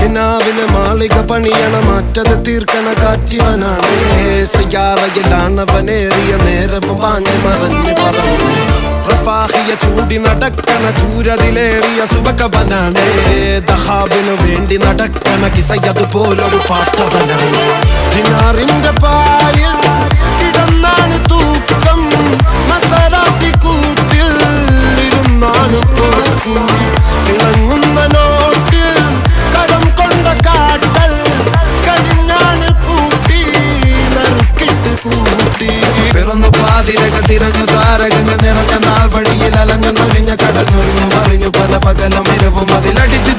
കിനാവിലെ മാളിക പണിയണ മാറ്റത് തീർക്കണ കാറ്റിവനാണ്. സയ്യാറയിലാണവനേറിയ നേരവും പാഞ്ഞു മറഞ്ഞ് പറന്ന് റഫാഹിയ ചൂടി നടക്കണ ചൂരതിലേറിയ സുബകവനാണ്. ദഹാബിനു വേണ്ടി നടക്കണ കിസയതുപോലൊരു പാട്ടവനാണ്. ദിനാറിന്റെ പായിൽ കിടന്നാണ് തൂക്കം, മസറാത്തി കൂട്ടിൽ ഇരുന്നാണ് പോക്കും. തിളങ്ങുന്ന നോട്ടിൽ കടം കൊണ്ട കാട്ടൽ കടിഞ്ഞാണ് പൂട്ടി നറുക്കിട്ട് കൂട്ടി. പിറന്നു പാതിരക തിരഞ്ഞു താരകങ്ങൾ നിറഞ്ഞ നാൾ വഴിയിൽ അലഞ്ഞു നൊഴിഞ്ഞ കടൽ നുറിഞ്ഞു മറിഞ്ഞു പല പകലും ഇരവും അതിലടിച്ച്